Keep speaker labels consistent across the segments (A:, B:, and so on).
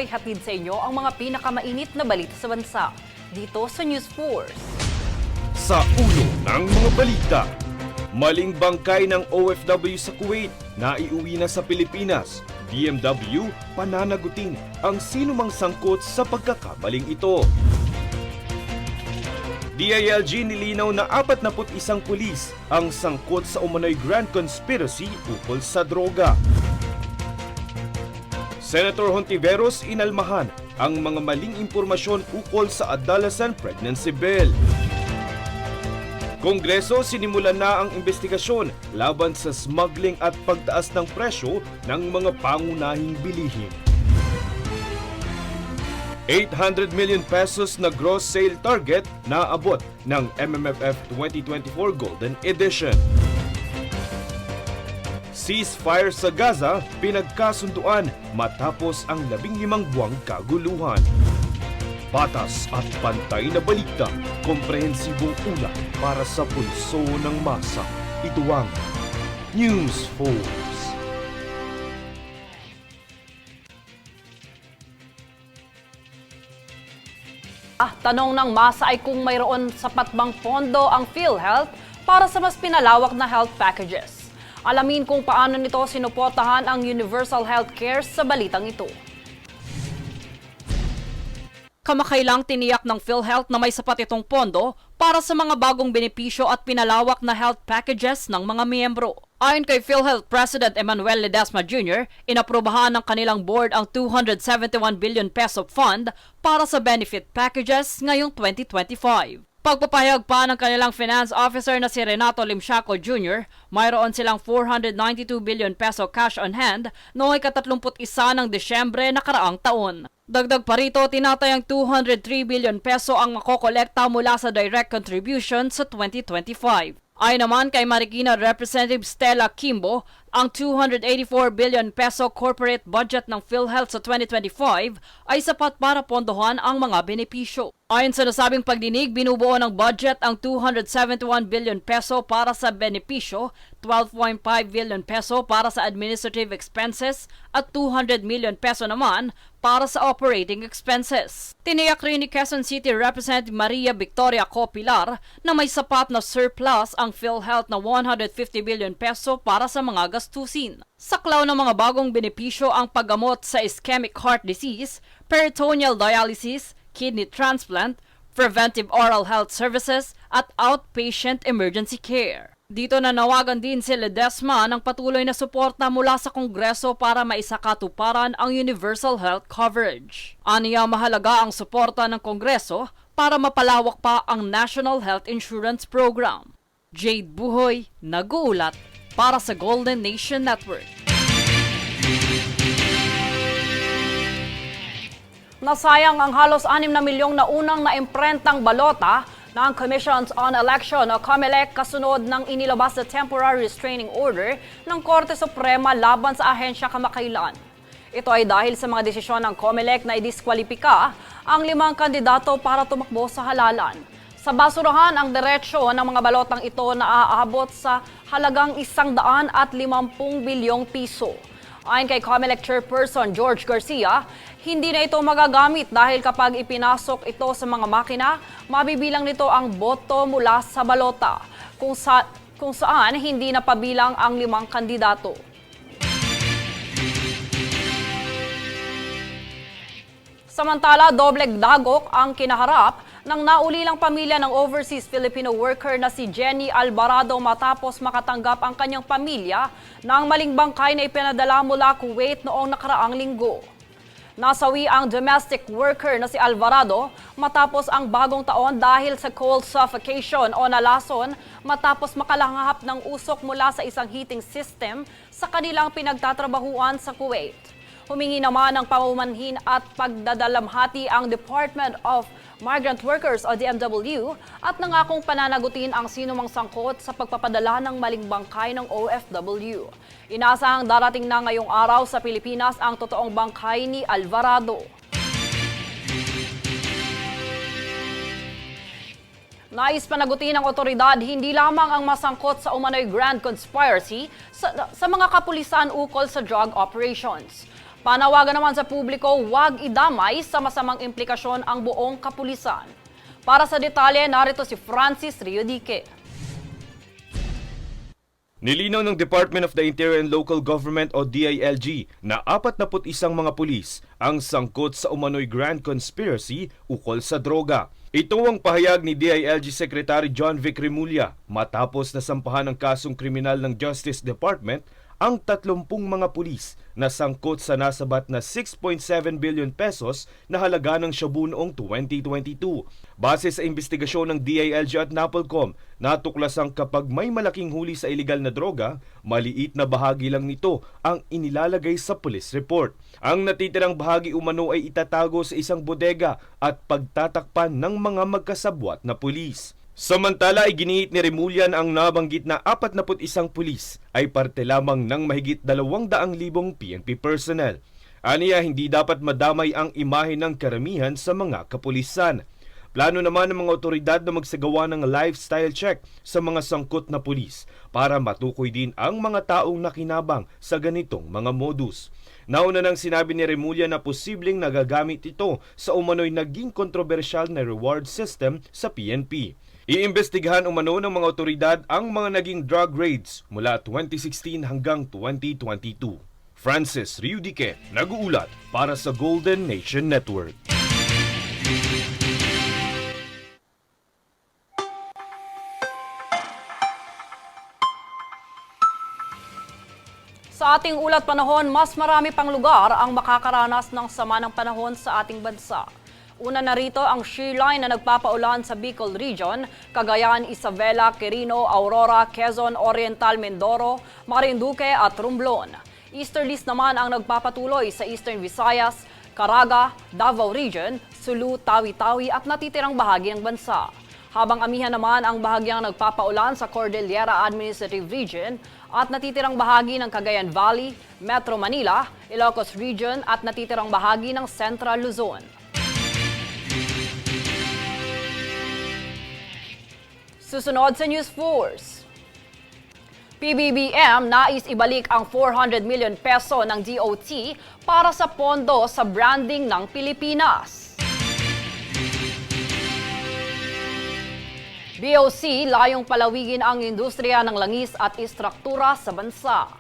A: Buhoy, hatid sa inyo ang mga pinakamainit na balita sa bansa. Dito sa News Force.
B: Sa ulo ng mga balita, maling bangkay ng OFW sa Kuwait na iuwi na sa Pilipinas. DMW pananagutin ang sinumang sangkot sa pagkakamaling ito. DILG nilinaw na 41 pulis ang sangkot sa umano'y grand conspiracy ukol sa droga. Senator Hontiveros inalmahan ang mga maling impormasyon ukol sa adolescent pregnancy bill. Kongreso sinimulan na ang investigasyon laban sa smuggling at pagtaas ng presyo ng mga pangunahing bilihin. 800 million pesos na gross sale target na abot ng MMFF 2024 Golden Edition. Ceasefire sa Gaza pinagkasunduan matapos ang 15 buwang kaguluhan. Patas at pantay na balita, komprehensibong ulat para sa pulso ng masa. Ito ang News Force.
A: Tanong ng masa ay kung mayroon sapat bang pondo ang PhilHealth para sa mas pinalawak na health packages. Alamin kung paano nito sinuportahan ang universal healthcare sa balitang ito. Kamakailang tiniyak ng PhilHealth na may sapat itong pondo para sa mga bagong benepisyo at pinalawak na health packages ng mga miyembro. Ayon kay PhilHealth President Emmanuel Ledesma Jr., inaprubahan ng kanilang board ang 271 billion peso fund para sa benefit packages ngayong 2025. Pagpapahayag pa ng kanilang finance officer na si Renato Limsiaco Jr., mayroon silang 492 billion peso cash on hand noong ika-31 ng Desyembre nakaraang taon. Dagdag pa rito, tinatayang 203 billion peso ang makokolekta mula sa direct contribution sa 2025. Ayon naman kay Marikina Representative Stella Kimbo, ang 284 billion peso corporate budget ng PhilHealth sa 2025 ay sapat para pondohan ang mga benepisyo. Ayon sa nasabing pagdinig, binubuo ng budget ang 271 billion peso para sa benepisyo, 12.5 billion peso para sa administrative expenses at 200 million peso naman para sa operating expenses. Tiniyak rin ni Quezon City Representative Maria Victoria Copilar na may sapat na surplus ang PhilHealth na 150 billion peso para sa mga gastusin. Saklaw ng mga bagong benepisyo ang paggamot sa ischemic heart disease, peritoneal dialysis, kidney transplant, preventive oral health services at outpatient emergency care. Dito nanawagan din si Ledesma ng patuloy na suporta mula sa Kongreso para maisakatuparan ang universal health coverage. Aniya mahalaga ang suporta ng Kongreso para mapalawak pa ang National Health Insurance Program. Jade Buhoy, nag-uulat para sa Golden Nation Network. Nasayang ang halos 6 na milyong na unang naimprentang balota ng Commissions on Election o COMELEC kasunod ng inilabas na temporary restraining order ng Korte Suprema laban sa ahensya kamakailan. Ito ay dahil sa mga desisyon ng COMELEC na idiskwalipika ang 5 kandidato para tumakbo sa halalan. Sa basurahan ang diretsyo ng mga balotang ito na aabot sa halagang 150 bilyong piso. Ayon kay COMELEC Chairperson George Garcia, hindi na ito magagamit dahil kapag ipinasok ito sa mga makina, mabibilang nito ang boto mula sa balota, kung saan hindi napabilang ang 5 kandidato. Samantala, dobleng dagok ang kinaharap ng naulilang pamilya ng overseas Filipino worker na si Jenny Alvarado matapos makatanggap ang kanyang pamilya ng maling bangkay na ipinadala mula Kuwait noong nakaraang linggo. Nasawi ang domestic worker na si Alvarado matapos ang bagong taon dahil sa cold suffocation o nalason matapos makalanghap ng usok mula sa isang heating system sa kanilang pinagtatrabahuan sa Kuwait. Humingi naman ng pamumanhin at pagdadalamhati ang Department of Migrant Workers o DMW at nangakong pananagutin ang sinumang sangkot sa pagpapadala ng maling bangkay ng OFW. Inasahang darating na ngayong araw sa Pilipinas ang totoong bangkay ni Alvarado. Nais panagutin ng otoridad hindi lamang ang masangkot sa umano'y grand conspiracy sa mga kapulisan ukol sa drug operations. Panawagan naman sa publiko, huwag idamay sa masamang implikasyon ang buong kapulisan. Para sa detalye, narito si Francis Riodique.
B: Nilinaw ng Department of the Interior and Local Government o DILG na 41 mga pulis ang sangkot sa umano'y grand conspiracy ukol sa droga. Ito ang pahayag ni DILG Secretary John Vic Remulla matapos na sampahan ng kasong kriminal ng Justice Department ang 30 mga pulis na sangkot sa nasabat na 6.7 billion pesos na halaga ng shabu noong 2022. Base sa investigasyon ng DILG at NAPOLCOM, natuklasang kapag may malaking huli sa iligal na droga, maliit na bahagi lang nito ang inilalagay sa police report. Ang natitirang bahagi umano ay itatago sa isang bodega at pagtatakpan ng mga magkasabwat na pulis. Samantala ay giniit ni Remulla na ang nabanggit na 41 pulis ay parte lamang ng mahigit 200,000 PNP personnel. Aniya, hindi dapat madamay ang imahe ng karamihan sa mga kapulisan. Plano naman ng mga otoridad na magsagawa ng lifestyle check sa mga sangkot na pulis para matukoy din ang mga taong nakinabang sa ganitong mga modus. Nauna nang sinabi ni Remulla na posibleng nagagamit ito sa umano'y naging kontrobersyal na reward system sa PNP. Iimbestigahan umano ng mga otoridad ang mga naging drug raids mula 2016 hanggang 2022. Francis Riodique, nag-uulat para sa Golden Nation Network.
A: Sa ating ulat panahon, mas marami pang lugar ang makakaranas ng sama ng panahon sa ating bansa. Una na rito ang shear line na nagpapaulan sa Bicol Region, Cagayan, Isabela, Quirino, Aurora, Quezon, Oriental, Mindoro, Marinduque at Romblon. Easterlies naman ang nagpapatuloy sa Eastern Visayas, Caraga, Davao Region, Sulu, Tawi-Tawi at natitirang bahagi ng bansa. Habang amihan naman ang bahagyang nagpapaulan sa Cordillera Administrative Region at natitirang bahagi ng Cagayan Valley, Metro Manila, Ilocos Region at natitirang bahagi ng Central Luzon. Susunod sa News Force. PBBM nais ibalik ang 400 million peso ng DOT para sa pondo sa branding ng Pilipinas. BOC layong palawigin ang industriya ng langis at istruktura sa bansa.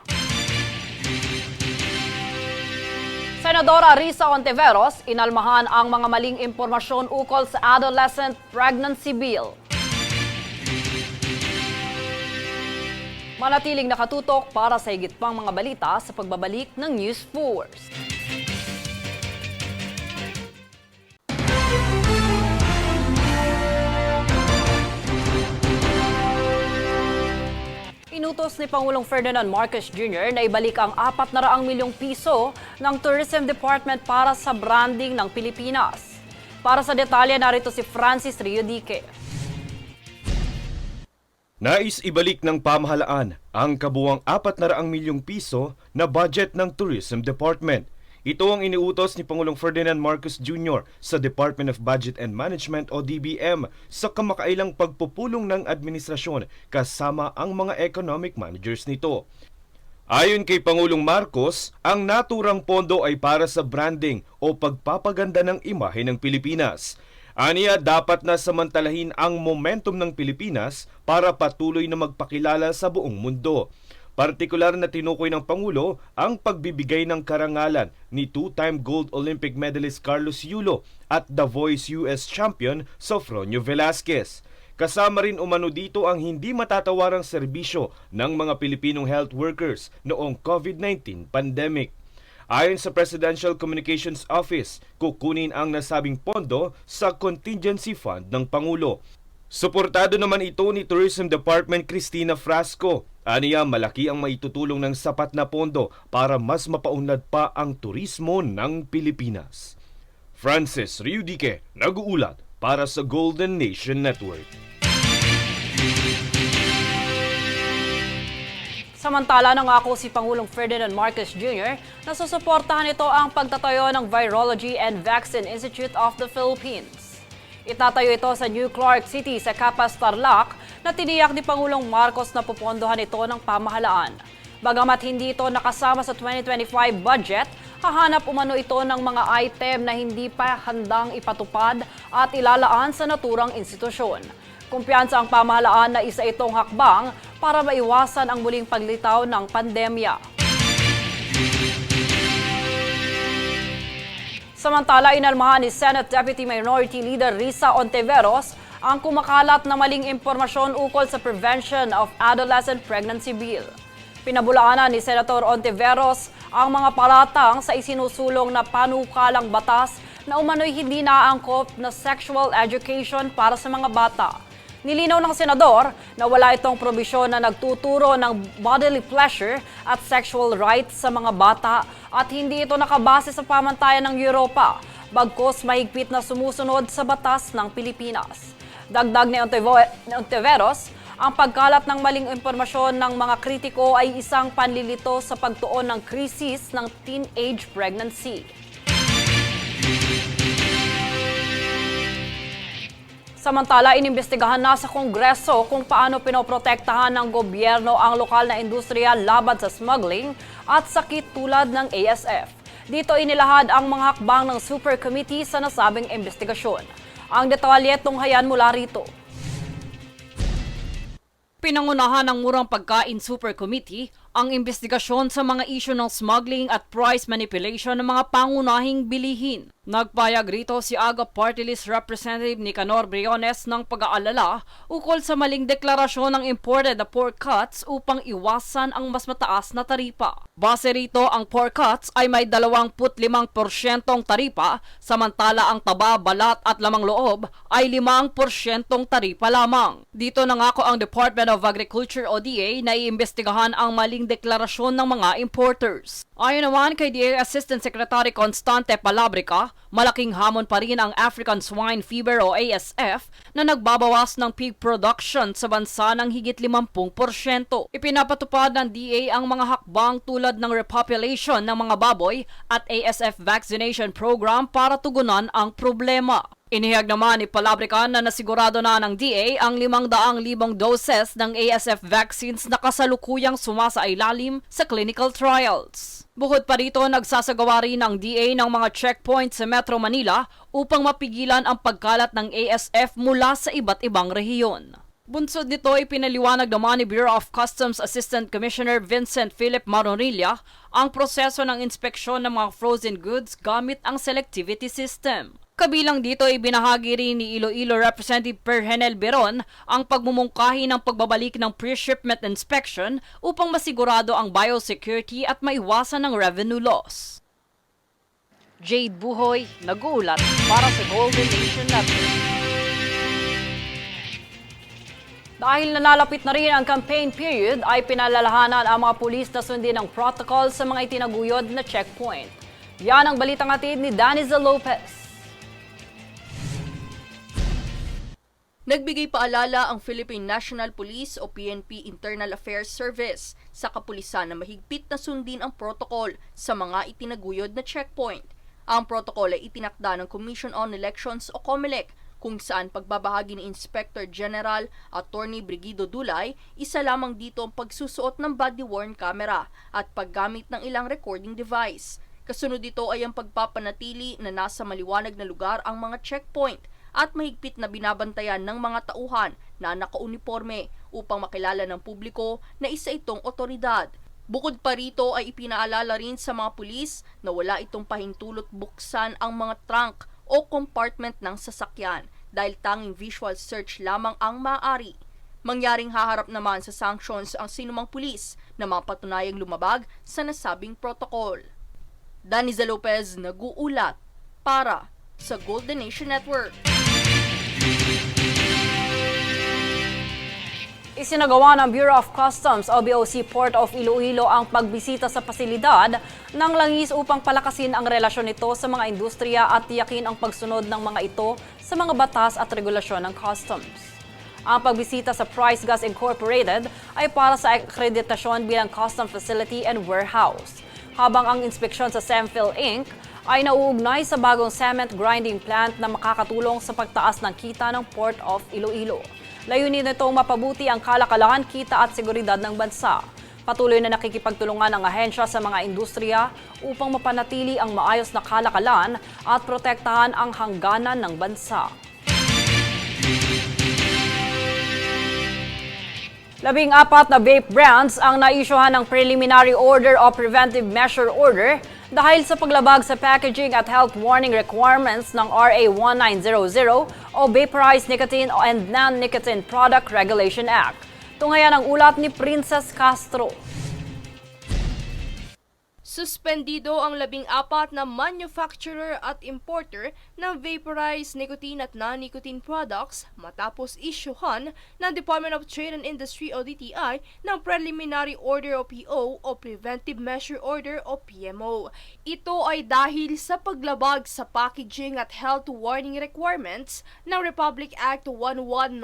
A: Senadora Risa Ontiveros inalmahan ang mga maling impormasyon ukol sa adolescent pregnancy bill. Manatiling nakatutok para sa higit pang mga balita sa pagbabalik ng News Force. Inutos ni Pangulong Ferdinand Marcos Jr. na ibalik ang 400 milyong piso ng Tourism Department para sa branding ng Pilipinas. Para sa detalye, narito si Francis Riodique.
B: Nais ibalik ng pamahalaan ang kabuuang 400 milyong piso na budget ng Tourism Department. Ito ang iniutos ni Pangulong Ferdinand Marcos Jr. sa Department of Budget and Management o DBM sa kamakailang pagpupulong ng administrasyon kasama ang mga economic managers nito. Ayon kay Pangulong Marcos, ang naturang pondo ay para sa branding o pagpapaganda ng imahe ng Pilipinas. Aniya, dapat na samantalahin ang momentum ng Pilipinas para patuloy na magpakilala sa buong mundo. Partikular na tinukoy ng Pangulo ang pagbibigay ng karangalan ni two-time gold Olympic medalist Carlos Yulo at The Voice US champion Sofronio Velasquez. Kasama rin umano dito ang hindi matatawarang serbisyo ng mga Pilipinong health workers noong COVID-19 pandemic. Ayon sa Presidential Communications Office, kukunin ang nasabing pondo sa contingency fund ng Pangulo. Suportado naman ito ni Tourism Department Cristina Frasco. Aniya, malaki ang maitutulong ng sapat na pondo para mas mapaunlad pa ang turismo ng Pilipinas. Francis Riodique, nag-uulat para sa Golden Nation Network.
A: Samantala, nangako si Pangulong Ferdinand Marcos Jr. na susuportahan ito ang pagtatayo ng Virology and Vaccine Institute of the Philippines. Itatayo ito sa New Clark City sa Capas, Tarlac na tiniyak ni Pangulong Marcos na pupondohan ito ng pamahalaan. Bagamat hindi ito nakasama sa 2025 budget, Hahanap umano ito ng mga item na hindi pa handang ipatupad at ilalaan sa naturang institusyon. Kumpiyansa ang pamahalaan na isa itong hakbang para maiwasan ang muling paglitaw ng pandemya. Samantala, inalmahan ni Senate Deputy Minority Leader Risa Ontiveros ang kumakalat na maling impormasyon ukol sa Prevention of Adolescent Pregnancy Bill. Pinabulaanan ni Senator Ontiveros ang mga paratang sa isinusulong na panukalang batas na umano'y hindi naangkop na sexual education para sa mga bata. Nilinaw ng senador na wala itong probisyon na nagtuturo ng bodily pleasure at sexual rights sa mga bata at hindi ito nakabase sa pamantayan ng Europa, bagkus mahigpit na sumusunod sa batas ng Pilipinas. Dagdag ni Ontiveros, ang pagkalat ng maling impormasyon ng mga kritiko ay isang panlilito sa pagtuon ng krisis ng teenage pregnancy. Samantala, inimbestigahan na sa Kongreso kung paano pinoprotektahan ng gobyerno ang lokal na industriya laban sa smuggling at sakit tulad ng ASF. Dito inilahad ang mga hakbang ng Super Committee sa nasabing investigasyon. Ang detalye tunghayan mula rito. Pinangunahan ng Murang Pagkain Super Committee ang investigasyon sa mga isyu ng smuggling at price manipulation ng mga pangunahing bilihin. Nagpayag rito si AGA Party List Representative Nicanor Briones ng pag-aalala ukol sa maling deklarasyon ng imported na pork cuts upang iwasan ang mas mataas na taripa. Base rito, ang pork cuts ay may 25% taripa, samantala ang taba, balat at lamang loob ay 5% taripa lamang. Dito nangako ang Department of Agriculture o DA na iimbestigahan ang maling deklarasyon ng mga importers. Ayon naman kay DA Assistant Secretary Constante Palabrica, malaking hamon pa rin ang African Swine Fever o ASF na nagbabawas ng pig production sa bansa ng higit 50%. Ipinapatupad ng DA ang mga hakbang tulad ng repopulation ng mga baboy at ASF vaccination program para tugunan ang problema. Inihayag naman ni Palabrica na nasigurado na ng DA ang 500,000 doses ng ASF vaccines na kasalukuyang sumasailalim sa clinical trials. Bukod pa rito, nagsasagawa rin ang DA ng mga checkpoints sa Metro Manila upang mapigilan ang pagkalat ng ASF mula sa iba't ibang rehiyon. Bunsod nito, ipinaliwanag naman ni Bureau of Customs Assistant Commissioner Vincent Philip Maronilla ang proseso ng inspeksyon ng mga frozen goods gamit ang selectivity system. Kabilang dito ay binahagi rin ni Iloilo Representative Perhenel Beron ang pagmumungkahi ng pagbabalik ng pre-shipment inspection upang masigurado ang biosecurity at maiwasan ng revenue loss. Jade Buhoy, nag-uulat para sa Golden Nation Network. Dahil nalalapit na rin ang campaign period, ay pinalalahanan ang mga pulis na sundin ang protocol sa mga itinaguyod na checkpoint. Yan ang balitang hatid ni Daniza Lopez.
C: Nagbigay paalala ang Philippine National Police o PNP Internal Affairs Service sa kapulisan na mahigpit na sundin ang protocol sa mga itinaguyod na checkpoint. Ang protocol ay itinakda ng Commission on Elections o COMELEC kung saan pagbabahagi ni Inspector General Attorney Brigido Dulay, isa lamang dito ang pagsusuot ng body-worn camera at paggamit ng ilang recording device. Kasunod dito ay ang pagpapanatili na nasa maliwanag na lugar ang mga checkpoint at mahigpit na binabantayan ng mga tauhan na nakauniforme upang makilala ng publiko na isa itong otoridad. Bukod pa rito ay ipinaalala rin sa mga pulis na wala itong pahintulot buksan ang mga trunk o compartment ng sasakyan dahil tanging visual search lamang ang maaari. Mangyaring haharap naman sa sanctions ang sinumang pulis na mapatunayang lumabag sa nasabing protocol. Daniza Lopez, nag-uulat para sa Golden Nation Network.
A: Isinagawa ng Bureau of Customs o BOC Port of Iloilo ang pagbisita sa pasilidad ng langis upang palakasin ang relasyon nito sa mga industriya at tiyakin ang pagsunod ng mga ito sa mga batas at regulasyon ng customs. Ang pagbisita sa Price Gas Incorporated ay para sa akreditasyon bilang custom facility and warehouse, habang ang inspeksyon sa Semfil Inc. ay nauugnay sa bagong cement grinding plant na makakatulong sa pagtaas ng kita ng Port of Iloilo. Layunin nitong mapabuti ang kalakalan, kita at seguridad ng bansa. Patuloy na nakikipagtulungan ang ahensya sa mga industriya upang mapanatili ang maayos na kalakalan at protektahan ang hangganan ng bansa. 14 na vape brands ang naisyuhan ng Preliminary Order o Preventive Measure Order dahil sa paglabag sa packaging at health warning requirements ng RA 1900 o Vaporized Nicotine and Non-Nicotine Product Regulation Act. Tungayan ang ulat ni Princess Castro.
C: Suspendido ang 14 na manufacturer at importer ng vaporized nicotine at non-nicotine products matapos isyuhan ng Department of Trade and Industry o DTI ng Preliminary Order o PO o Preventive Measure Order o PMO. Ito ay dahil sa paglabag sa packaging at health warning requirements ng Republic Act 11900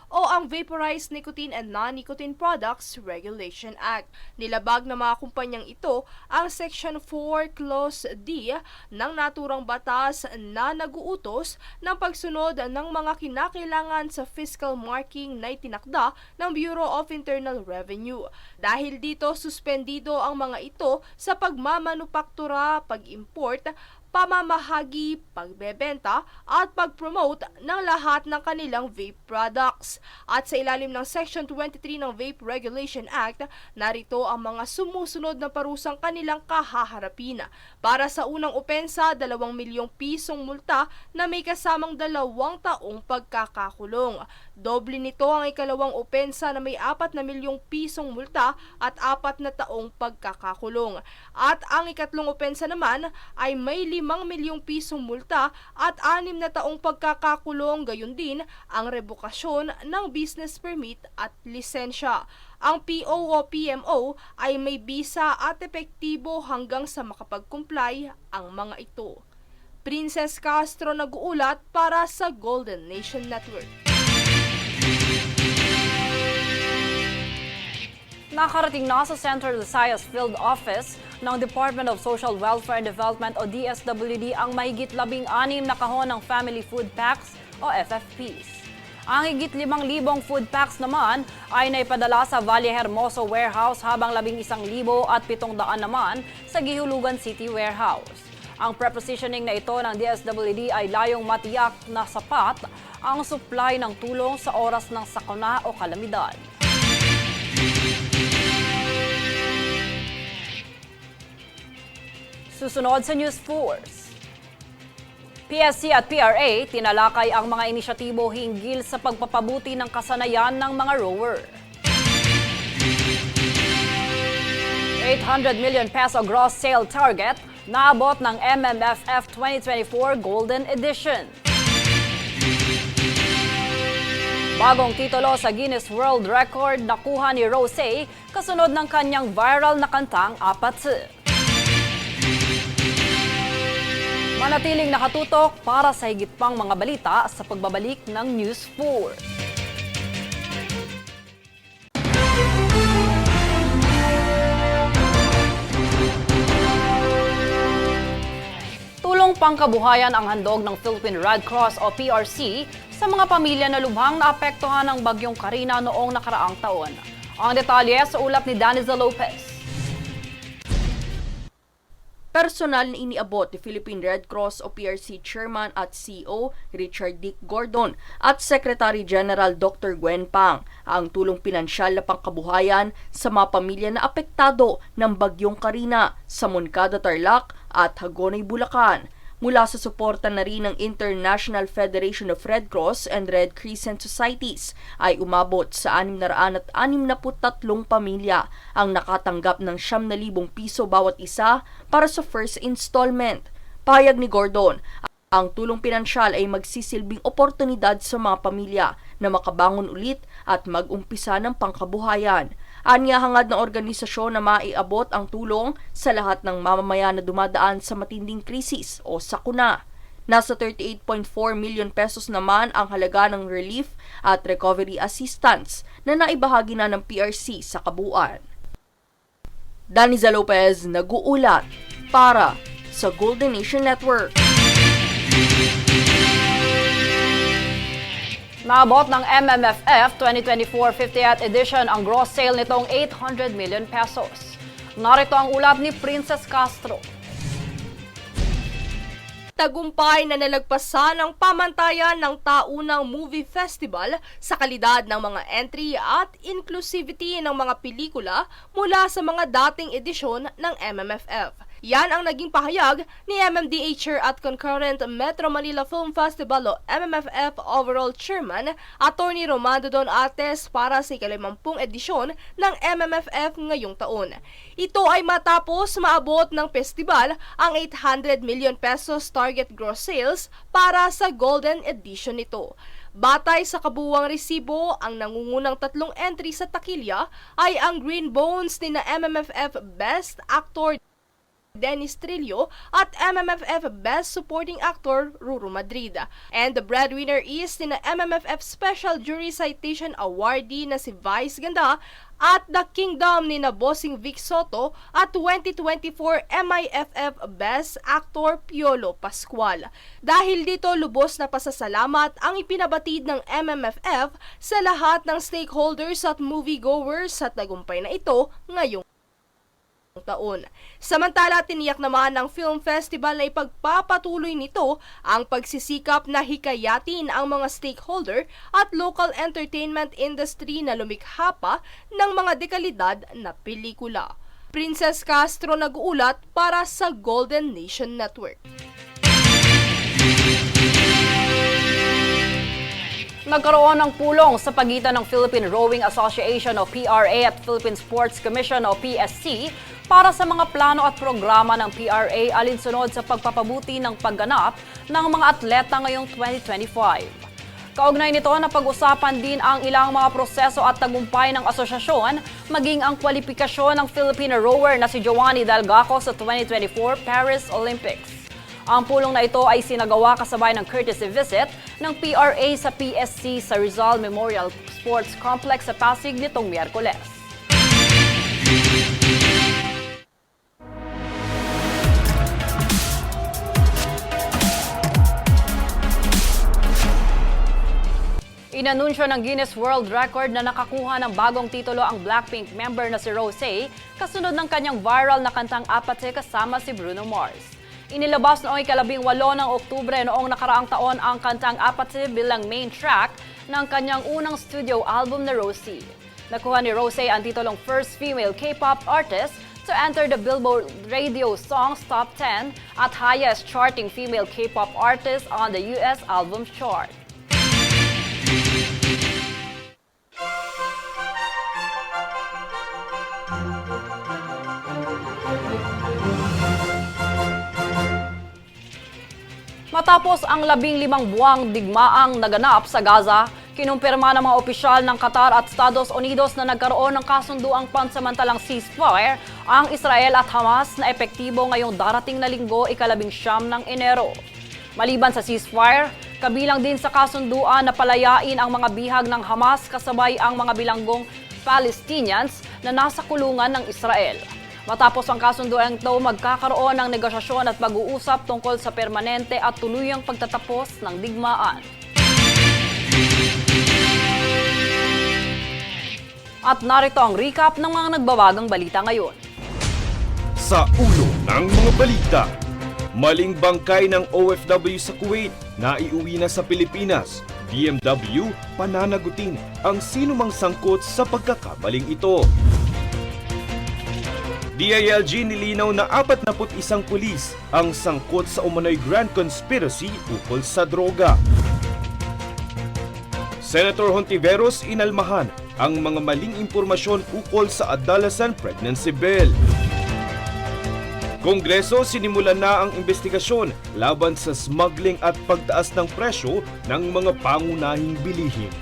C: o ang Vaporized Nicotine and Non-Nicotine Products Regulation Act. Nilabag ng mga kumpanyang ito ang Section 4 Clause D ng naturang batas na naguutos ng pagsunod ng mga kinakailangan sa fiscal marking na itinakda ng Bureau of Internal Revenue. Dahil dito, suspendido ang mga ito sa pagmamanupaktura, pag-import, pamamahagi, pagbebenta at pag-promote ng lahat ng kanilang vape products. At sa ilalim ng Section 23 ng Vape Regulation Act, narito ang mga sumusunod na parusang kanilang kahaharapin. Para sa unang opensa, 2 milyong pisong multa na may kasamang 2 taong pagkakakulong. Doble nito ang ikalawang opensa na may 4 na milyong pisong multa at 4 na taong pagkakakulong. At ang ikatlong opensa naman ay may 5 milyong pisong multa at 6 na taong pagkakakulong, gayon din ang rebukasyon ng business permit at lisensya. Ang PO o PMO ay may bisa at epektibo hanggang sa makapag-comply ang mga ito. Princess Castro nag-uulat para sa Golden Nation Network.
A: Nakarating na sa Central Visayas Field Office ng Department of Social Welfare and Development o DSWD ang mahigit 16 na kahon ng Family Food Packs o FFPs. Ang higit 5,000 food packs naman ay naipadala sa Valle Hermoso Warehouse habang 11,700 naman sa Gihulugan City Warehouse. Ang prepositioning na ito ng DSWD ay layong matiyak na sapat ang supply ng tulong sa oras ng sakuna o kalamidad. Susunod sa News Force. PSC at PRA tinalakay ang mga inisyatibo hinggil sa pagpapabuti ng kasanayan ng mga rower. 800 million peso gross sale target naabot ng MMFF 2024 Golden Edition. Bagong titulo sa Guinness World Record nakuha ni Rosé kasunod ng kanyang viral na kantang Apatse. Manatiling nakatutok para sa higit pang mga balita sa pagbabalik ng News 4. Tulong pangkabuhayan ang handog ng Philippine Red Cross o PRC sa mga pamilya na lubhang naapektuhan ng bagyong Karina noong nakaraang taon. Ang detalye sa ulat ni Daniza Lopez.
C: Personal na iniabot ni Philippine Red Cross o PRC Chairman at CEO Richard Dick Gordon at Secretary General Dr. Gwen Pang ang tulong pinansyal na pangkabuhayan sa mga pamilya na apektado ng bagyong Karina sa Moncada, Tarlac at Hagonoy, Bulacan. Mula sa suporta na rin ng International Federation of Red Cross and Red Crescent Societies ay umabot sa 663 pamilya ang nakatanggap ng 9,000 piso bawat isa para sa first installment. Pahayag ni Gordon, ang tulong pinansyal ay magsisilbing oportunidad sa mga pamilya na makabangon ulit at mag-umpisa ng pangkabuhayan. Anya hangad ng organisasyon na maiabot ang tulong sa lahat ng mamamayan na dumadaan sa matinding krisis o sakuna. Nasa 38.4 million pesos naman ang halaga ng relief at recovery assistance na naibahagi na ng PRC sa kabuuan. Daniza Lopez nag-uulat para sa Golden Nation Network.
A: Naabot ng MMFF 2024 50th edition ang gross sale nitong 800 million pesos. Narito ang ulat ni Princess Castro.
C: Tagumpay na nalagpasan ang pamantayan ng taunang movie festival sa kalidad ng mga entry at inclusivity ng mga pelikula mula sa mga dating edisyon ng MMFF. Yan ang naging pahayag ni MMDA Chair at concurrent Metro Manila Film Festival o MMFF Overall Chairman Attorney Romando Don Artes para sa ika-50 edisyon ng MMFF ngayong taon. Ito ay matapos maabot ng festival ang 800 million pesos target gross sales para sa Golden Edition nito. Batay sa kabuuang resibo, ang nangungunang tatlong entry sa takilya ay ang Green Bones ni na MMFF Best Actor Dennis Trillo at MMFF Best Supporting Actor Ruru Madrid. And the breadwinner is ni na MMFF Special Jury Citation Awardee na si Vice Ganda at The Kingdom ni na Bossing Vic Soto at 2024 MIFF Best Actor Piolo Pascual. Dahil dito, lubos na pasasalamat ang ipinabatid ng MMFF sa lahat ng stakeholders at moviegoers sa tagumpay na ito ngayong taon. Samantala, tiniyak naman ng film festival na ipagpapatuloy nito ang pagsisikap na hikayatin ang mga stakeholder at local entertainment industry na lumikha pa ng mga dekalidad na pelikula. Princess Castro nag-uulat para sa Golden Nation Network.
A: Nagkaroon ng pulong sa pagitan ng Philippine Rowing Association o PRA at Philippine Sports Commission o PSC para sa mga plano at programa ng PRA alinsunod sa pagpapabuti ng pagganap ng mga atleta ngayong 2025. Kaugnay nito, napag-usapan din ang ilang mga proseso at tagumpay ng asosyasyon, maging ang kwalifikasyon ng Filipino rower na si Giovanni Dalgaco sa 2024 Paris Olympics. Ang pulong na ito ay sinagawa kasabay ng courtesy visit ng PRA sa PSC sa Rizal Memorial Sports Complex sa Pasig nitong Miyerkules. Inanunsyo ng Guinness World Record na nakakuha ng bagong titulo ang Blackpink member na si Rosé kasunod ng kanyang viral na kantang Apathy kasama si Bruno Mars. Inilabas noong ika-18 ng Oktubre noong nakaraang taon ang kantang Apathy bilang main track ng kanyang unang studio album na Rosé. Nakuha ni Rosé ang titulong first female K-pop artist to enter the Billboard Radio Songs Top 10 at highest charting female K-pop artist on the US Albums Chart. Matapos ang 15 buwang digmaang naganap sa Gaza, kinumpirma ng mga opisyal ng Qatar at Estados Unidos na nagkaroon ng kasunduang pansamantalang ceasefire ang Israel at Hamas na epektibo ngayong darating na linggo ika-19 ng Enero. Maliban sa ceasefire, kabilang din sa kasunduan na palayain ang mga bihag ng Hamas kasabay ang mga bilanggong Palestinians na nasa kulungan ng Israel. Matapos ang kasunduan ito, magkakaroon ng negosasyon at pag-uusap tungkol sa permanente at tuluyang pagtatapos ng digmaan. At narito ang recap ng mga nagbabagang balita ngayon.
B: Sa ulo ng mga balita, maling bangkay ng OFW sa Kuwait na iuwi na sa Pilipinas. DMW pananagutin ang sinumang sangkot sa pagkakamaling ito. DILG nilinaw na 41 pulis ang sangkot sa umano'y grand conspiracy ukol sa droga. Senator Hontiveros inalmahan ang mga maling impormasyon ukol sa adolescent pregnancy bill. Kongreso sinimulan na ang investigasyon laban sa smuggling at pagtaas ng presyo ng mga pangunahing bilihin.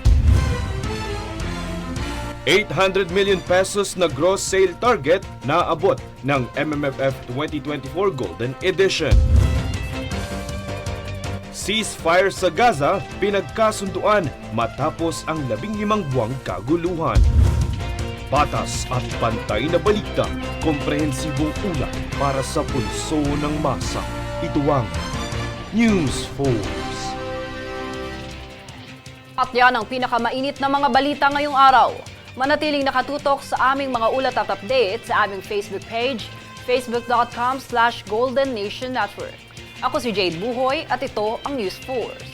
B: 800 million pesos na gross sale target na abot ng MMFF 2024 Golden Edition. Ceasefire sa Gaza pinagkasunduan matapos ang 15 buwang kaguluhan. Patas at pantay na balita, komprehensibong ulat para sa pulso ng masa. Ito ang News Force.
A: At yan ang pinakamainit na mga balita ngayong araw. Manatiling nakatutok sa aming mga ulat at update sa aming Facebook page, facebook.com/Golden Nation Network. Ako si Jade Buhoy at ito ang News Force.